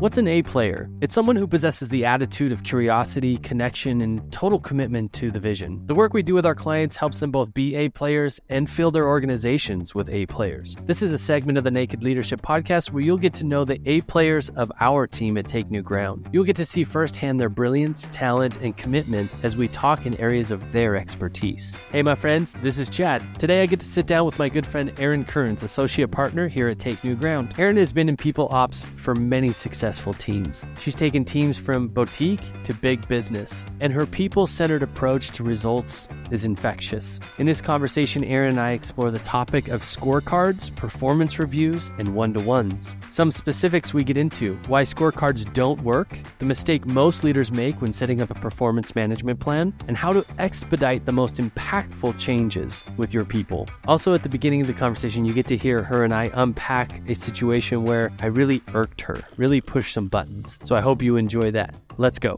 What's an A player? It's someone who possesses the attitude of curiosity, connection, and total commitment to the vision. The work we do with our clients helps them both be A players and fill their organizations with A players. This is a segment of the Naked Leadership Podcast where you'll get to know the A players of our team at Take New Ground. You'll get to see firsthand their brilliance, talent, and commitment as we talk in areas of their expertise. Hey, my friends, this is Chad. Today I get to sit down with my good friend Erin Kearns, Associate Partner here at Take New Ground. Erin has been in people ops for many successful teams. She's taken teams from boutique to big business, and her people-centered approach to results is infectious. In this conversation, Erin and I explore the topic of scorecards, performance reviews, and one-to-ones. Some specifics we get into: why scorecards don't work, the mistake most leaders make when setting up a performance management plan, and how to expedite the most impactful changes with your people. Also, at the beginning of the conversation, you get to hear her and I unpack a situation where I really irked her, really pushed some buttons. So I hope you enjoy that. Let's go.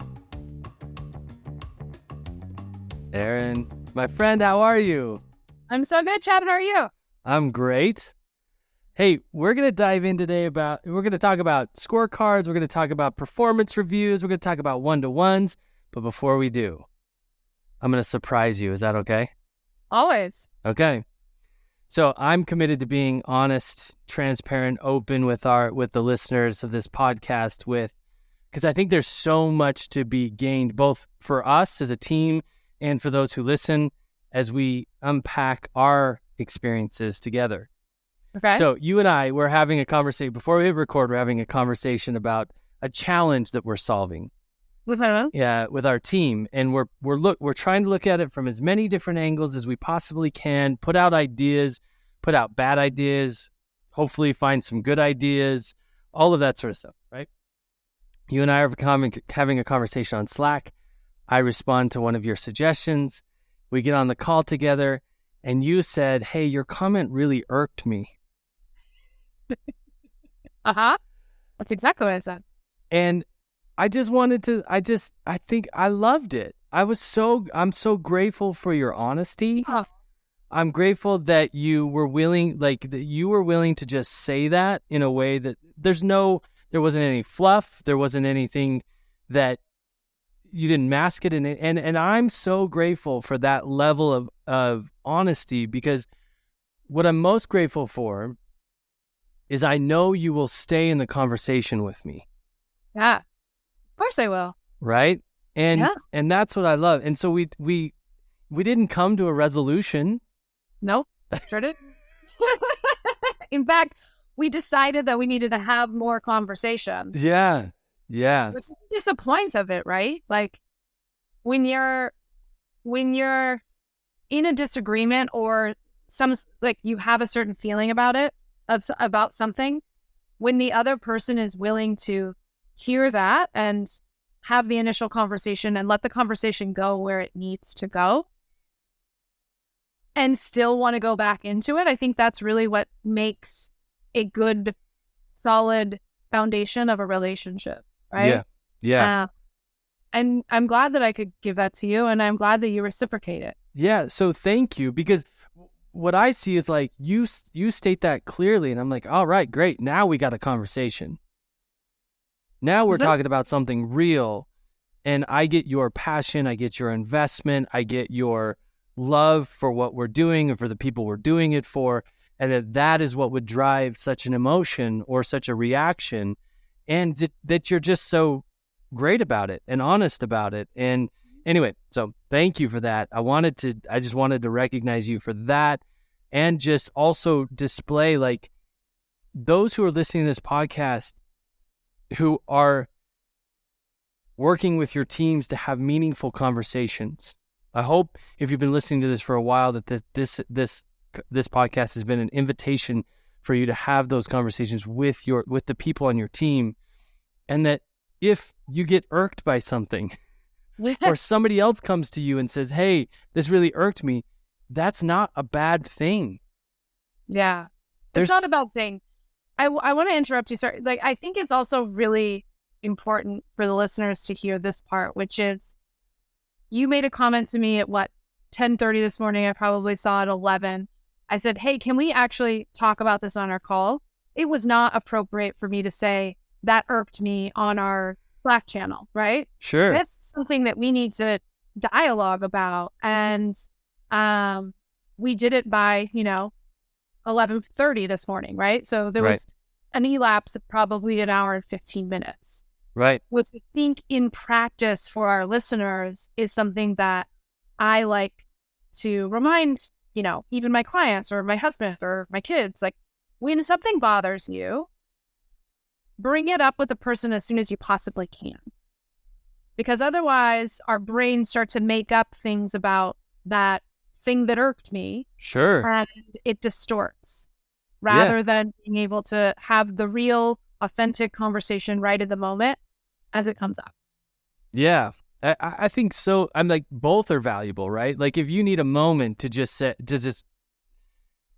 Erin, my friend, how are you? I'm so good, Chad. How are you? I'm great. Hey, we're going to dive in today we're going to talk about scorecards. We're going to talk about performance reviews. We're going to talk about one-to-ones. But before we do, I'm going to surprise you. Is that okay? Always. Okay. So I'm committed to being honest, transparent, open with the listeners of this podcast because I think there's so much to be gained, both for us as a team and for those who listen as we unpack our experiences together. Okay. So you and I, we're having a conversation before we record. We're having a conversation about a challenge that we're solving. With who? Yeah, with our team, and we're trying to look at it from as many different angles as we possibly can. Put out ideas, put out bad ideas, hopefully find some good ideas, all of that sort of stuff. Right? You and I are having a conversation on Slack. I respond to one of your suggestions. We get on the call together, and you said, "Hey, your comment really irked me." That's exactly what I said. And I think I loved it. I'm so grateful for your honesty. Oh. I'm grateful that you were willing to just say that in a way that there wasn't any fluff. There wasn't anything that you didn't mask it. And I'm so grateful for that level of honesty, because what I'm most grateful for is I know you will stay in the conversation with me. Yeah. Of course I will. Right? And that's what I love. And so we didn't come to a resolution. Nope. Sure did. In fact, we decided that we needed to have more conversations. Yeah. Yeah. Which is the point of it, right? Like when you're in a disagreement or you have a certain feeling about something, when the other person is willing to hear that and have the initial conversation and let the conversation go where it needs to go and still want to go back into it, I think that's really what makes a good, solid foundation of a relationship, right? Yeah. Yeah. And I'm glad that I could give that to you, and I'm glad that you reciprocate it. Yeah. So thank you, because what I see is like you state that clearly, and I'm like, all right, great. Now we got a conversation. Now we're talking about something real, and I get your passion, I get your investment, I get your love for what we're doing and for the people we're doing it for, and that is what would drive such an emotion or such a reaction, and that you're just so great about it and honest about it. And anyway, so thank you for that. I just wanted to recognize you for that, and just also display, like, those who are listening to this podcast who are working with your teams to have meaningful conversations. I hope if you've been listening to this for a while that this podcast has been an invitation for you to have those conversations with the people on your team, and that if you get irked by something or somebody else comes to you and says, "Hey, this really irked me," that's not a bad thing. Yeah. It's not a bad thing. I want to interrupt you. Sorry. Like, I think it's also really important for the listeners to hear this part, which is you made a comment to me at 10:30 this morning. I probably saw at 11. I said, "Hey, can we actually talk about this on our call?" It was not appropriate for me to say, that irked me on our Slack channel, right? Sure. That's something that we need to dialogue about. And we did it by, 11:30 this morning, right? So there was an elapse of probably an hour and 15 minutes. Right. Which I think in practice for our listeners is something that I like to remind, even my clients or my husband or my kids, like, when something bothers you, bring it up with the person as soon as you possibly can. Because otherwise our brains start to make up things about that thing that irked me. Sure. And it distorts rather than being able to have the real authentic conversation right at the moment as it comes up. Yeah. I think so. I'm like, both are valuable, right? Like if you need a moment to just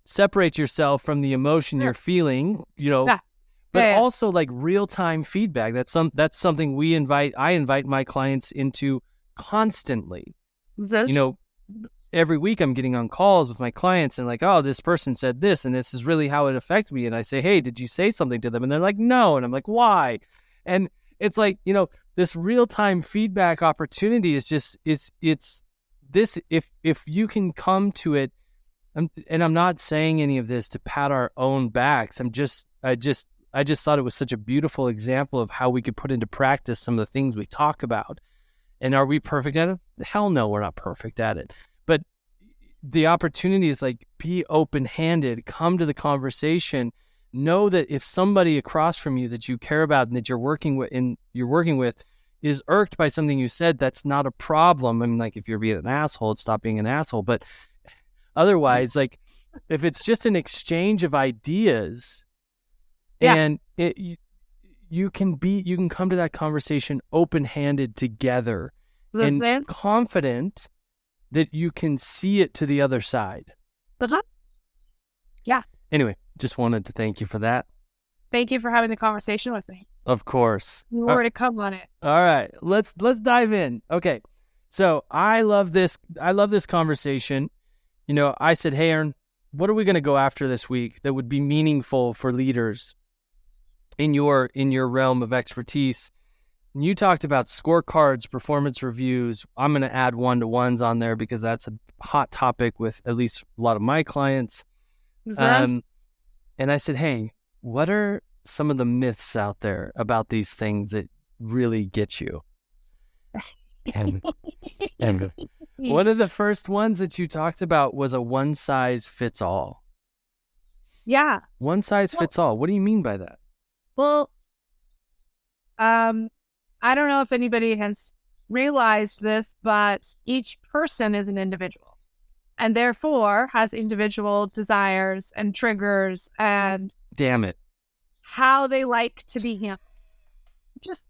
separate yourself from the emotion you're feeling, but also like real-time feedback. That's something I invite my clients into constantly. Every week I'm getting on calls with my clients and like, oh, this person said this and this is really how it affects me. And I say, hey, did you say something to them? And they're like, no. And I'm like, why? And it's like, this real-time feedback opportunity is just, it's this, if you can come to it, and I'm not saying any of this to pat our own backs. I just thought it was such a beautiful example of how we could put into practice some of the things we talk about. And are we perfect at it? Hell no, we're not perfect at it. But the opportunity is like, be open-handed, come to the conversation, know that if somebody across from you that you care about and that you're working with is irked by something you said, that's not a problem. I mean, like if you're being an asshole, stop being an asshole. But otherwise, like if it's just an exchange of ideas and you can come to that conversation open-handed together and confident that you can see it to the other side. Yeah. Anyway, just wanted to thank you for that. Thank you for having the conversation with me. Of course. More to come on it. All right. Let's dive in. Okay. So I love this conversation. I said, hey, Erin, what are we going to go after this week that would be meaningful for leaders in your realm of expertise? And you talked about scorecards, performance reviews. I'm going to add one-to-ones on there because that's a hot topic with at least a lot of my clients. And I said, hey, what are some of the myths out there about these things that really get you? And one of the first ones that you talked about was a one size fits all. Yeah. One size fits all. What do you mean by that? Well, I don't know if anybody has realized this, but each person is an individual and therefore has individual desires and triggers and damn it, how they like to be handled. Just,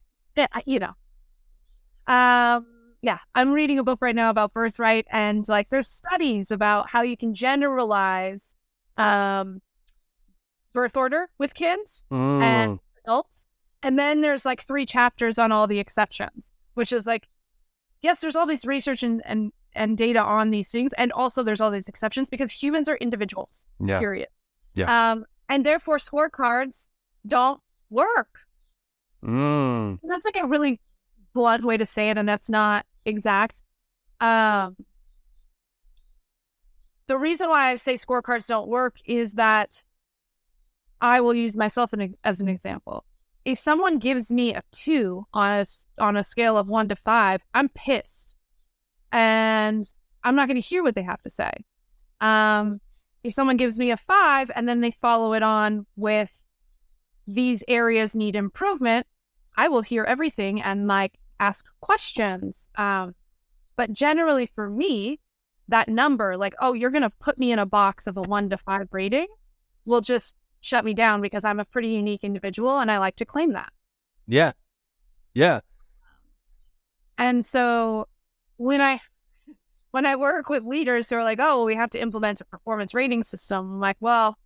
I'm reading a book right now about birthright, and like there's studies about how you can generalize birth order with kids and adults. And then there's like 3 chapters on all the exceptions, which is like, yes, there's all this research and data on these things. And also there's all these exceptions because humans are individuals, period. Yeah. And therefore scorecards don't work. That's like a really blunt way to say it, and that's not exact. The reason why I say scorecards don't work is that I will use myself as an example. If someone gives me a 2 on a scale of 1 to 5, I'm pissed, and I'm not going to hear what they have to say. If someone gives me a 5 and then they follow it on with these areas need improvement, I will hear everything and like ask questions. But generally for me, that number, like, oh, you're going to put me in a box of a 1 to 5 rating, will just shut me down because I'm a pretty unique individual and I like to claim that. Yeah. Yeah. And so when I work with leaders who are like, oh, we have to implement a performance rating system, I'm like, well,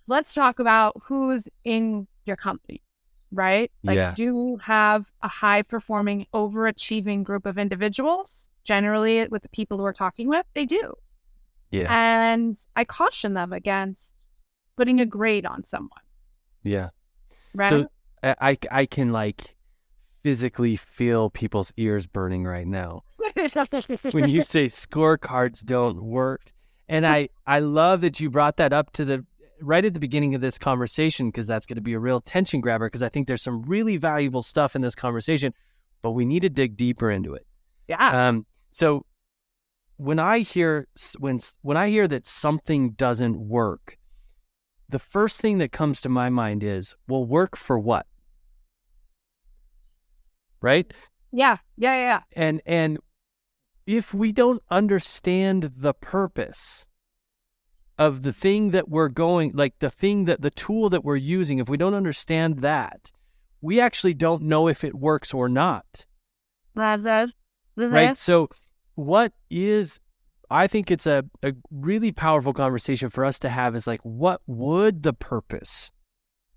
let's talk about who's in your company, right? Like, do you have a high performing, overachieving group of individuals? Generally with the people who we're talking with, they do. Yeah. And I caution them against putting a grade on someone. Yeah. Right. So I can like physically feel people's ears burning right now when you say scorecards don't work. And I love that you brought that up to the right at the beginning of this conversation, because that's going to be a real tension grabber, because I think there's some really valuable stuff in this conversation, but we need to dig deeper into it. Yeah. So when I hear that something doesn't work, the first thing that comes to my mind is, well, work for what? Right? Yeah. And if we don't understand the purpose of the thing that we're going, like the tool that we're using, if we don't understand that, we actually don't know if it works or not. Right? So I think it's a really powerful conversation for us to have, is like, what would the purpose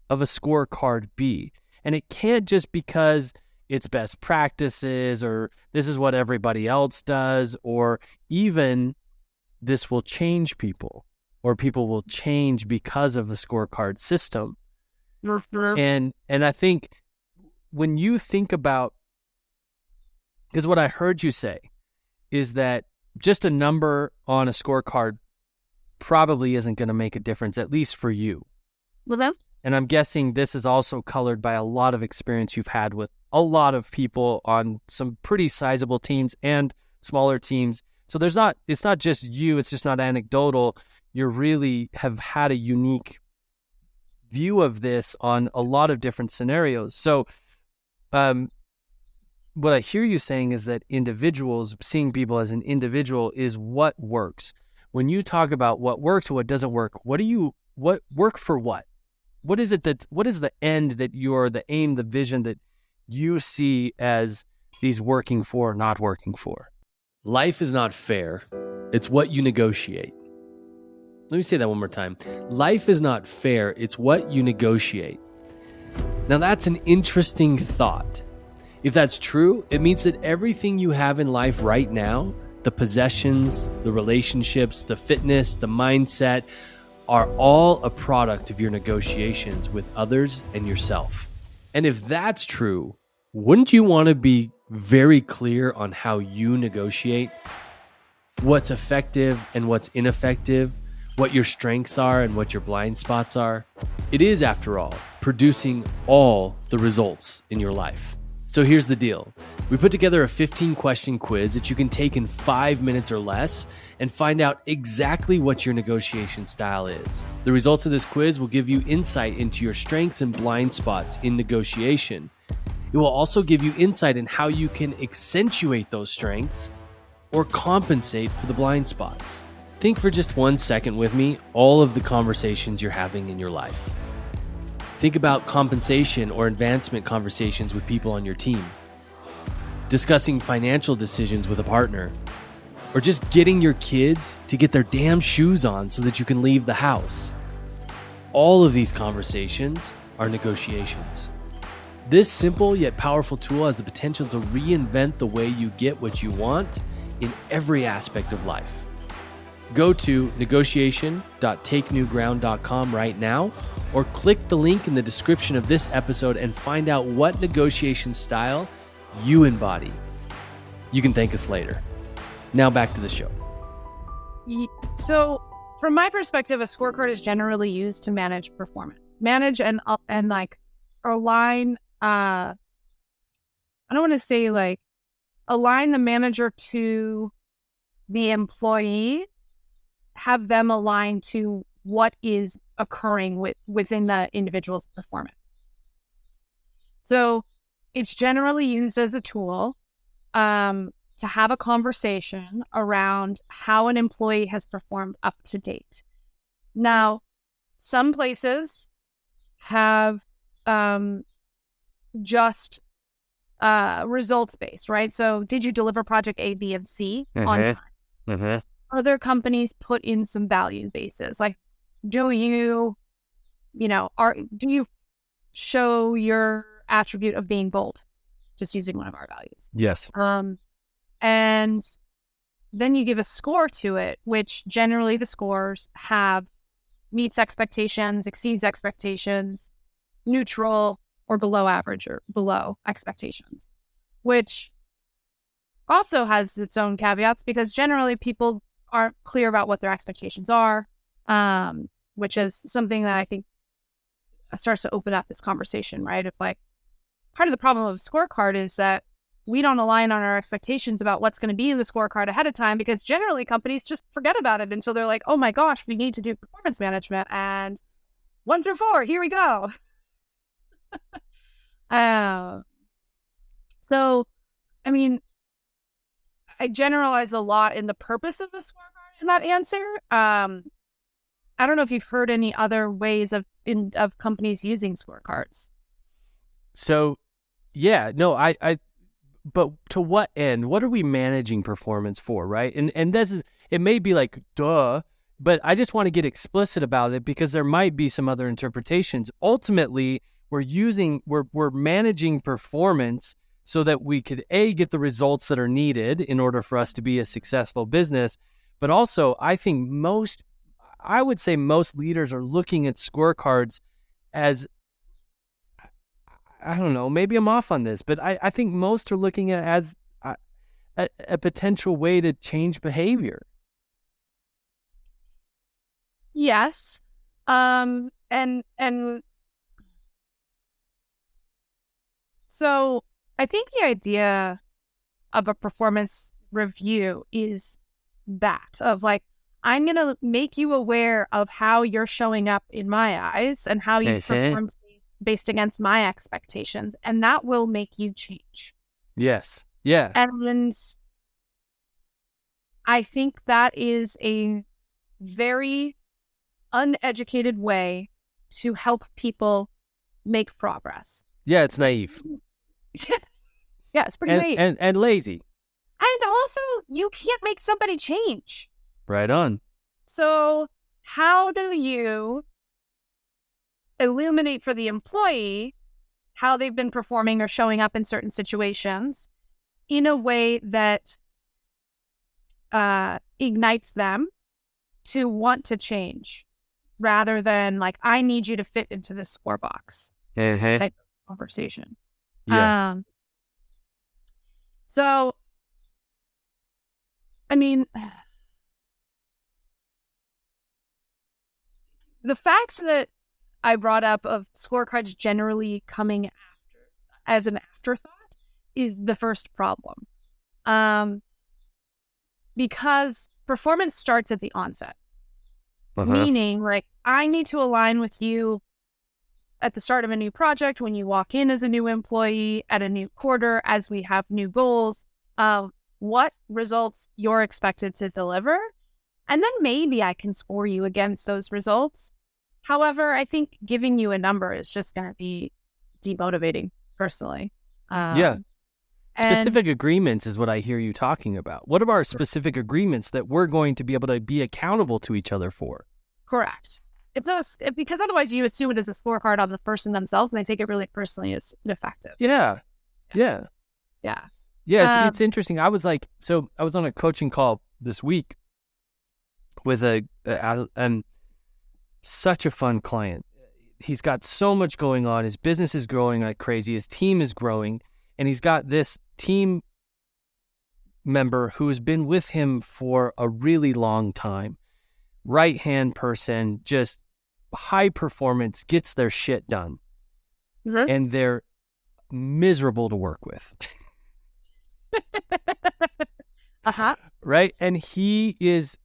of a scorecard be? And it can't just because it's best practices, or this is what everybody else does, or even this will change people, or people will change because of the scorecard system. And I think when you think about, because what I heard you say is that just a number on a scorecard probably isn't going to make a difference, at least for you. And I'm guessing this is also colored by a lot of experience you've had with a lot of people on some pretty sizable teams and smaller teams. So it's not just you, it's just not anecdotal. You really have had a unique view of this on a lot of different scenarios. So what I hear you saying is that seeing people as an individual is what works. When you talk about what works or what doesn't work, what work for what? What is the end that the aim, the vision that you see as these working for, not working for? Life is not fair. It's what you negotiate. Let me say that one more time. Life is not fair. It's what you negotiate. Now that's an interesting thought. If that's true, it means that everything you have in life right now, the possessions, the relationships, the fitness, the mindset, are all a product of your negotiations with others and yourself. And if that's true, wouldn't you want to be very clear on how you negotiate? What's effective and what's ineffective? What your strengths are and what your blind spots are? It is, after all, producing all the results in your life. So here's the deal. We put together a 15-question quiz that you can take in 5 minutes or less and find out exactly what your negotiation style is. The results of this quiz will give you insight into your strengths and blind spots in negotiation. It will also give you insight in how you can accentuate those strengths or compensate for the blind spots. Think for just 1 second with me all of the conversations you're having in your life. Think about compensation or advancement conversations with people on your team, discussing financial decisions with a partner, or just getting your kids to get their damn shoes on so that you can leave the house. All of these conversations are negotiations. This simple yet powerful tool has the potential to reinvent the way you get what you want in every aspect of life. Go to negotiation.takenewground.com right now, or click the link in the description of this episode and find out what negotiation style you embody. You can thank us later. Now back to the show. So from my perspective, a scorecard is generally used to manage performance, manage and like align. I don't want to say like align the manager to the employee, have them align to what is occurring within the individual's performance. So it's generally used as a tool to have a conversation around how an employee has performed up to date. Now, some places have just results-based, right? So did you deliver project A, B, and C on time? Mm-hmm. Other companies put in some value bases, like do you show your attribute of being bold, just using one of our values. Yes. And then you give a score to it, which generally the scores have meets expectations, exceeds expectations, neutral, or below average or below expectations, which also has its own caveats because generally people aren't clear about what their expectations are, which is something that I think starts to open up this conversation, right? If like part of the problem of a scorecard is that we don't align on our expectations about what's going to be in the scorecard ahead of time because generally companies just forget about it until they're like, oh my gosh, we need to do performance management and 1 through 4, here we go. So, I mean, I generalize a lot in the purpose of the scorecard in that answer. I don't know if you've heard any other ways of companies using scorecards. So, yeah, no, but to what end? What are we managing performance for, right? And this is, it may be like, duh, but I just want to get explicit about it because there might be some other interpretations. Ultimately, we're managing performance so that we could get the results that are needed in order for us to be a successful business. But also, I would say most leaders are looking at scorecards as, I don't know, maybe I'm off on this, but I think most are looking at it as a potential way to change behavior. Yes. And so I think the idea of a performance review is that of like, I'm going to make you aware of how you're showing up in my eyes and how you perform based against my expectations. And that will make you change. Yes. Yeah. And I think that is a very uneducated way to help people make progress. Yeah, it's naive. Yeah, it's pretty naive. And lazy. And also, you can't make somebody change. Right on. So how do you illuminate for the employee how they've been performing or showing up in certain situations in a way that ignites them to want to change rather than like, I need you to fit into this score box type of conversation. Yeah. So, I mean, the fact that I brought up of scorecards generally coming after as an afterthought is the first problem. Because performance starts at the onset. Meaning, like, I need to align with you at the start of a new project, when you walk in as a new employee, at a new quarter, as we have new goals, what results you're expected to deliver. And then maybe I can score you against those results. However, I think giving you a number is just going to be demotivating, personally. Yeah. Specific agreements is what I hear you talking about. What are our specific agreements that we're going to be able to be accountable to each other for? Correct. It's not because otherwise you assume it is a scorecard on the person themselves, and they take it really personally as ineffective. Yeah. It's interesting. I was on a coaching call this week with such a fun client. He's got so much going on. His business is growing like crazy. His team is growing. And he's got this team member who has been with him for a really long time. Right-hand person, just high performance, gets their shit done. And they're miserable to work with. Right? And he is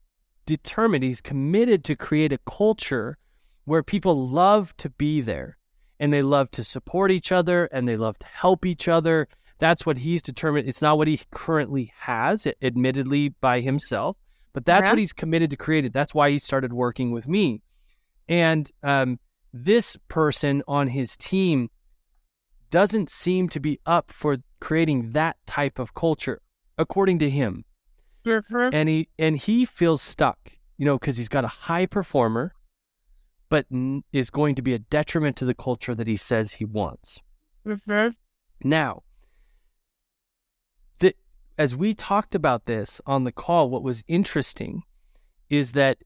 determined. He's committed to create a culture where people love to be there. And they love to support each other, and they love to help each other. That's what he's determined. It's not what he currently has, admittedly, by himself, but that's what he's committed to create. That's why he started working with me. And this person on his team doesn't seem to be up for creating that type of culture, according to him. And he feels stuck, because he's got a high performer, but is going to be a detriment to the culture that he says he wants. Now, as we talked about this on the call, what was interesting is that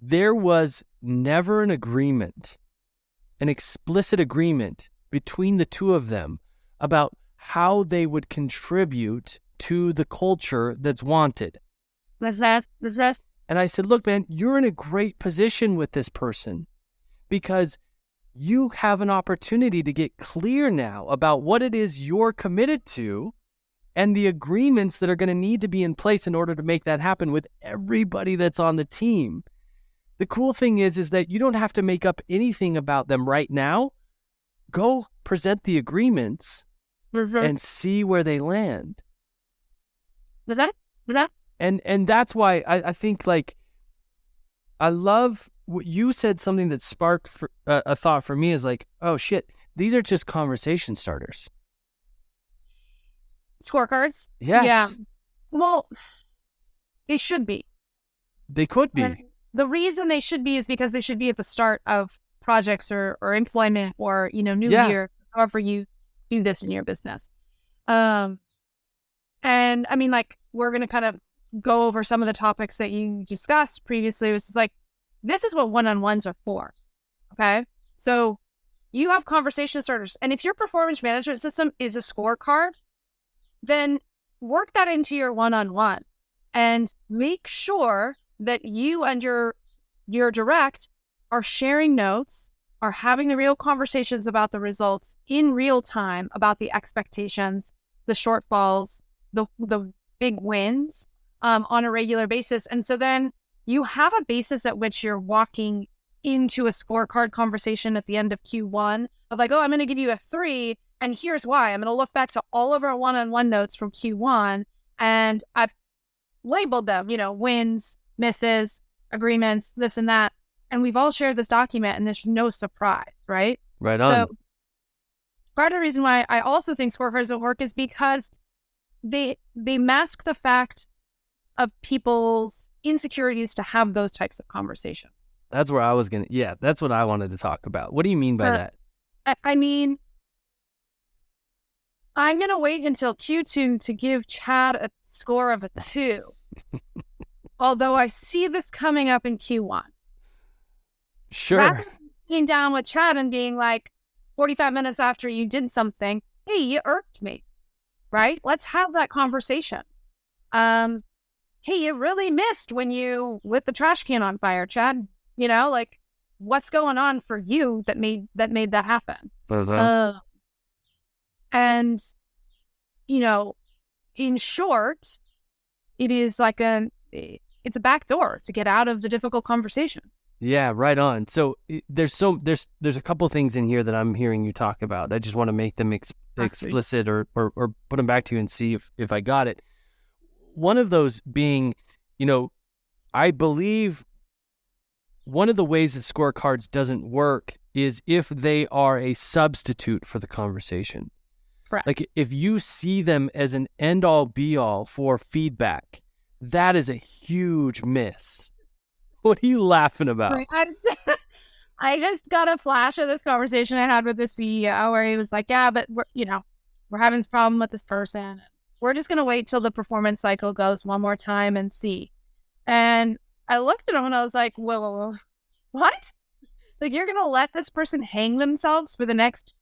there was never an agreement an explicit agreement between the two of them about how they would contribute to the culture that's wanted. And I said, look, man, you're in a great position with this person because you have an opportunity to get clear now about what it is you're committed to and the agreements that are going to need to be in place in order to make that happen with everybody that's on the team. The cool thing is that you don't have to make up anything about them right now. Go present the agreements and see where they land. And that's why I think, like, I love what you said. Something that sparked a thought for me is like, oh shit, these are just conversation starters. Scorecards? Yes. Yeah. Well, they should be. They could be. And the reason they should be is because they should be at the start of projects or employment or, new year, however you do this in your business. And I mean, like, we're going to kind of go over some of the topics that you discussed previously. It was just like, this is what one-on-ones are for. Okay. So you have conversation starters. And if your performance management system is a scorecard, then work that into your one-on-one and make sure that you and your direct are sharing notes, are having the real conversations about the results in real time, about the expectations, the shortfalls, the big wins on a regular basis. And so then you have a basis at which you're walking into a scorecard conversation at the end of Q1 of like, oh, I'm going to give you a 3. And here's why. I'm going to look back to all of our one-on-one notes from Q1 and I've labeled them, wins, misses, agreements, this and that. And we've all shared this document and there's no surprise, right? Right on. So part of the reason why I also think scorecards don't work is because they mask the fact of people's insecurities to have those types of conversations. That's where I was going to, that's what I wanted to talk about. What do you mean by that? I mean, I'm going to wait until Q2 to give Chad a score of a 2. Although I see this coming up in Q1. Sure. Rather than sitting down with Chad and being like, 45 minutes after you did something, hey, you irked me, right? Let's have that conversation. Hey, you really missed when you lit the trash can on fire, Chad. Like, what's going on for you that made that happen? And, in short, it is like it's a back door to get out of the difficult conversation. Yeah, right on. So there's a couple things in here that I'm hearing you talk about. I just want to make them explicit or put them back to you and see if I got it. One of those being, I believe one of the ways that scorecards doesn't work is if they are a substitute for the conversation. Correct. Like if you see them as an end-all be-all for feedback, that is a huge miss. What are you laughing about? I just got a flash of this conversation I had with the CEO where he was like, yeah, but we're having this problem with this person. We're just going to wait till the performance cycle goes one more time and see. And I looked at him and I was like, well, what? Like, you're going to let this person hang themselves for the next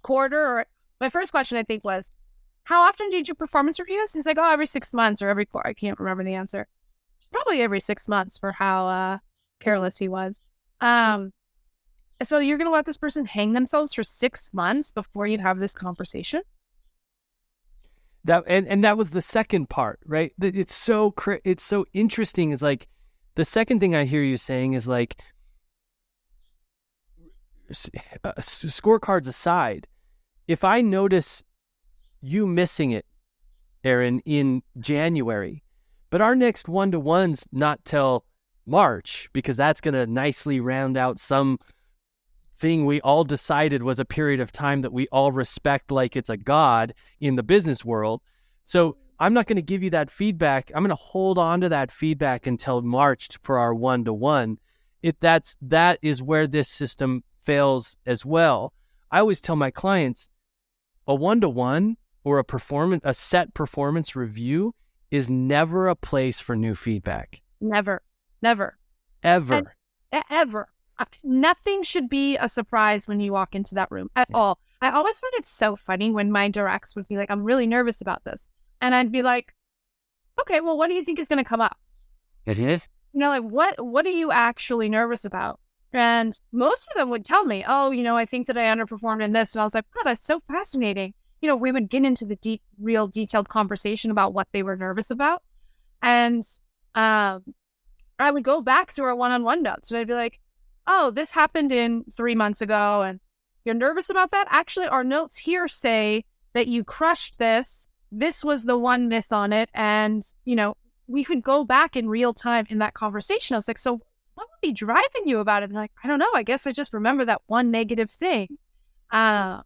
quarter? Or my first question, I think, was, how often do you do performance reviews? He's like, oh, every 6 months or every quarter. I can't remember the answer. Probably every 6 months for how careless he was. So you're going to let this person hang themselves for 6 months before you have this conversation? And that was the second part, right? It's so interesting. It's like the second thing I hear you saying is like, scorecards aside, if I notice you missing it, Erin, in January, but our next one-to-one's not till March because that's going to nicely round out some thing we all decided was a period of time that we all respect like it's a god in the business world. So I'm not going to give you that feedback. I'm going to hold on to that feedback until March for our one-to-one. That is where this system fails as well. I always tell my clients a one-to-one or a set performance review is never a place for new feedback. Never. Ever. Ever. Nothing should be a surprise when you walk into that room at all. I always find it so funny when my directs would be like, I'm really nervous about this. And I'd be like, okay, well, what do you think is going to come up? It is. Like, what are you actually nervous about? And most of them would tell me, oh, I think that I underperformed in this. And I was like, oh, that's so fascinating. We would get into the real detailed conversation about what they were nervous about. And I would go back to our one-on-one notes and I'd be like, oh, this happened in 3 months ago. And you're nervous about that? Actually, our notes here say that you crushed this. This was the one miss on it. And, we could go back in real time in that conversation. I was like, so what would be driving you about it? And like, I don't know. I guess I just remember that one negative thing. And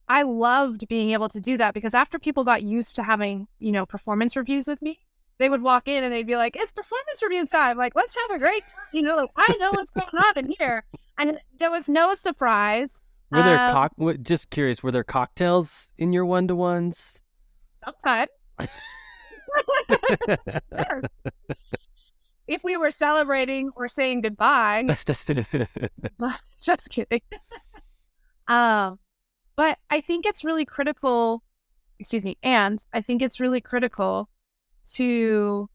I loved being able to do that because after people got used to having, performance reviews with me, they would walk in and they'd be like, it's performance review time. Like, let's have a great time. I know what's going on in here. And there was no surprise. Were there just curious, were there cocktails in your one-to-ones? Sometimes. If we were celebrating or saying goodbye. Just kidding. But I think it's really critical, and I think it's really critical to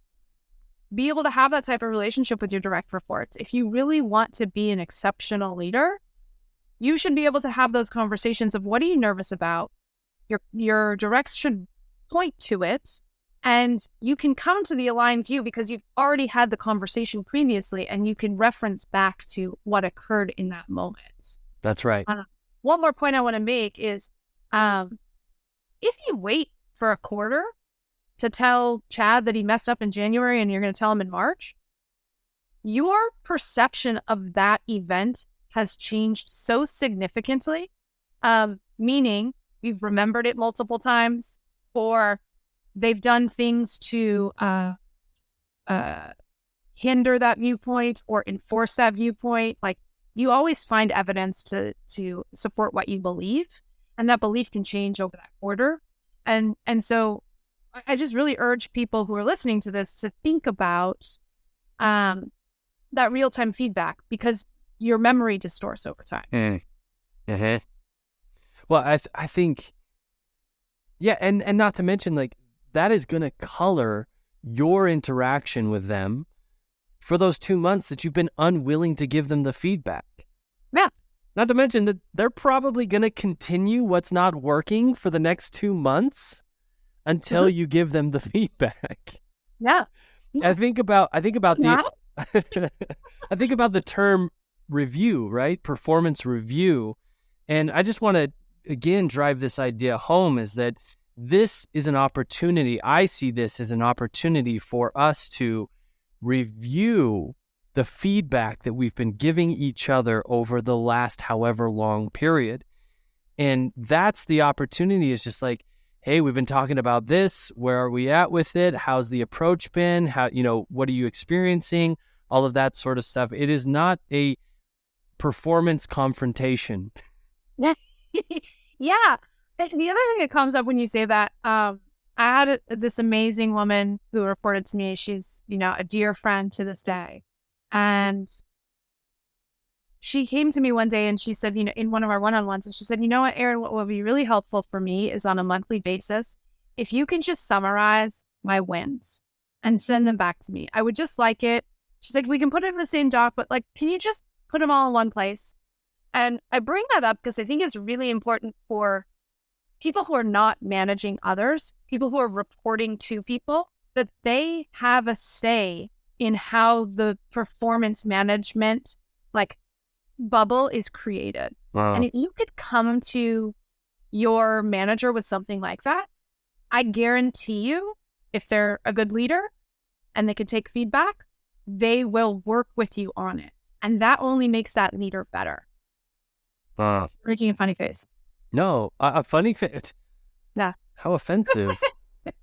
be able to have that type of relationship with your direct reports. If you really want to be an exceptional leader, you should be able to have those conversations of what are you nervous about? Your directs should point to it, and you can come to the aligned view because you've already had the conversation previously, and you can reference back to what occurred in that moment. That's right. One more point I want to make is if you wait for a quarter to tell Chad that he messed up in January and you're going to tell him in March, your perception of that event has changed so significantly, meaning you've remembered it multiple times, or they've done things to hinder that viewpoint or enforce that viewpoint. Like, you always find evidence to support what you believe, and that belief can change over that quarter. And so I just really urge people who are listening to this to think about that real-time feedback, because your memory distorts over time. Mm-hmm. Well, I think, yeah, and not to mention, like, that is going to color your interaction with them for those 2 months that you've been unwilling to give them the feedback. Yeah. Not to mention that they're probably going to continue what's not working for the next 2 months until you give them the feedback. Yeah. I think about Yeah. I think about the term review, right? Performance review. And I just want to, again, drive this idea home, is that this is an opportunity. I see this as an opportunity for us to review the feedback that we've been giving each other over the last however long period. And that's the opportunity, is just like, hey, we've been talking about this. Where are we at with it? How's the approach been? What are you experiencing? All of that sort of stuff. It is not a performance confrontation. Yeah. Yeah. The other thing that comes up when you say that, I had this amazing woman who reported to me. She's, a dear friend to this day. And she came to me one day and she said, in one of our one-on-ones, and she said, you know what, Erin, what would be really helpful for me is on a monthly basis, if you can just summarize my wins and send them back to me. I would just like it. She's like, we can put it in the same doc, but like, can you just put them all in one place? And I bring that up because I think it's really important for people who are not managing others, people who are reporting to people, that they have a say in how the performance management bubble is created. Wow. And if you could come to your manager with something like that, I guarantee you, if they're a good leader and they can take feedback, they will work with you on it. And that only makes that leader better. Making a funny face. No, a funny face. Nah. How offensive.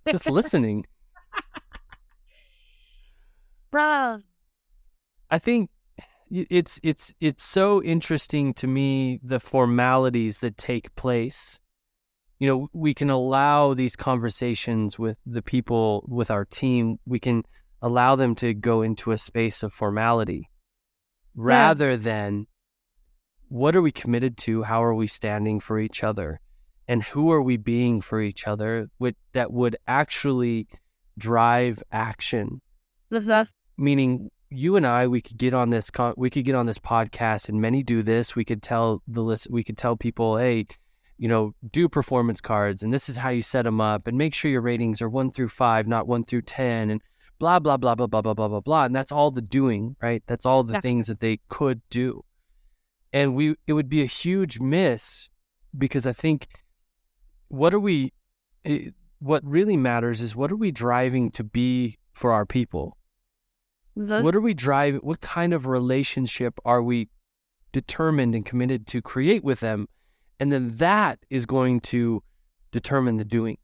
Just listening. Bro. I think it's so interesting to me, the formalities that take place. We can allow these conversations with the people, with our team. We can allow them to go into a space of formality. rather than what are we committed to? How are we standing for each other? And who are we being for each other that would actually drive action? Meaning you and I, we could get on this podcast, and many do this. We could tell people, hey, do performance cards, and this is how you set them up, and make sure your ratings are 1 through 5, not 1 through 10, and blah, blah, blah, blah, blah, blah, blah, blah, blah. And that's all the doing, right? That's all the things that they could do. And it would be a huge miss, because I think what really matters is, what are we driving to be for our people? What kind of relationship are we determined and committed to create with them? And then that is going to determine the doing.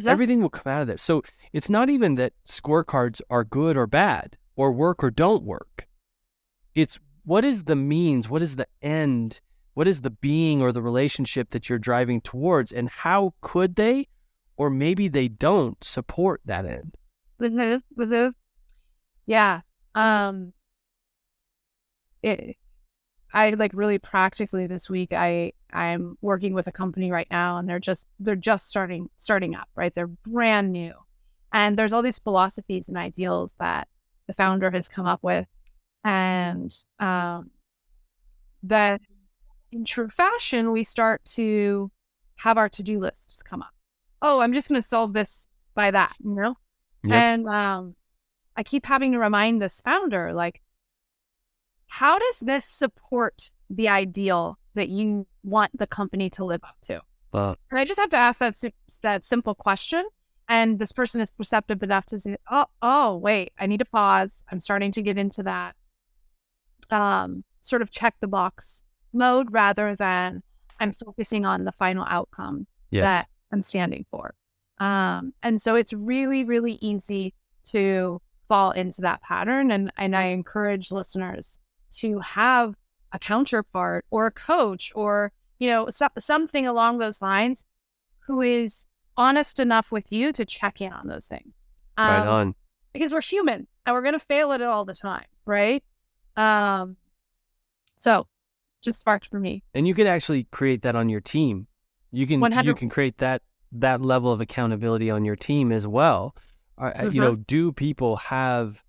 Everything will come out of there. So it's not even that scorecards are good or bad, or work or don't work. It's what is the means, what is the end, what is the being or the relationship that you're driving towards, and how could they, or maybe they don't, support that end? Yeah. I really practically this week, I'm working with a company right now, and they're just starting up, right? They're brand new. And there's all these philosophies and ideals that the founder has come up with. And that in true fashion, we start to have our to-do lists come up. Oh, I'm just going to solve this by that, Yep. And I keep having to remind this founder, how does this support the ideal that you want the company to live up to? And I just have to ask that simple question. And this person is perceptive enough to say, oh, wait, I need to pause. I'm starting to get into that sort of check the box mode, rather than I'm focusing on the final outcome that I'm standing for. And so it's really, really easy to fall into that pattern. And I encourage listeners to have a counterpart or a coach or, something along those lines, who is honest enough with you to check in on those things. Right on. Because we're human and we're going to fail at it all the time. Right. So just sparked for me. And you could actually create that on your team. You can 100%. You can create that level of accountability on your team as well. Do people have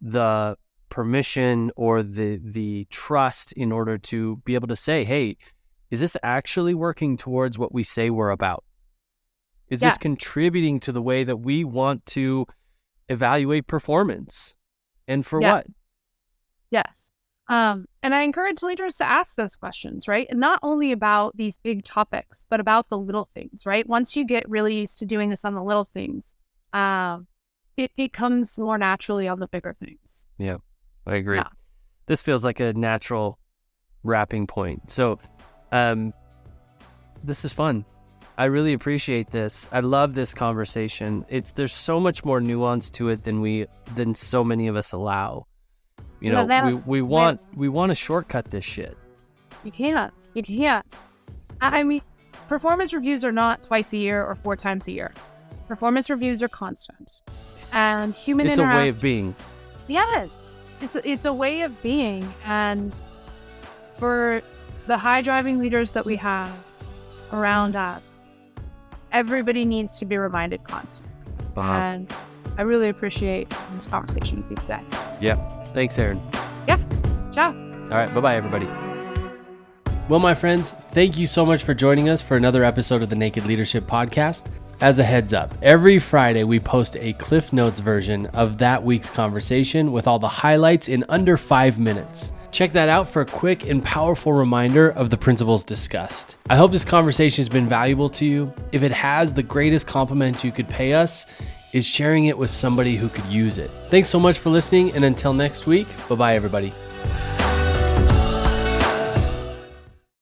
the permission or the trust in order to be able to say, hey, is this actually working towards what we say we're about? Is this contributing to the way that we want to evaluate performance? And for what? Yes. And I encourage leaders to ask those questions, right? And not only about these big topics, but about the little things, right? Once you get really used to doing this on the little things, it comes more naturally on the bigger things. Yeah, I agree. Yeah. This feels like a natural wrapping point. So this is fun. I really appreciate this. I love this conversation. There's so much more nuance to it than so many of us allow. We want to shortcut this shit. You can't. I mean, performance reviews are not twice a year or 4 times a year. Performance reviews are constant. And it's a way of being. Yes. It's a way of being. And for the high driving leaders that we have around us, everybody needs to be reminded constantly. And I really appreciate this conversation with you today. Yeah. Thanks, Erin. Yeah. Ciao. All right. Bye-bye, everybody. Well, my friends, thank you so much for joining us for another episode of the Naked Leadership Podcast. As a heads up, every Friday we post a Cliff Notes version of that week's conversation with all the highlights in under 5 minutes. Check that out for a quick and powerful reminder of the principles discussed. I hope this conversation has been valuable to you. If it has, the greatest compliment you could pay us is sharing it with somebody who could use it. Thanks so much for listening, and until next week, bye-bye, everybody.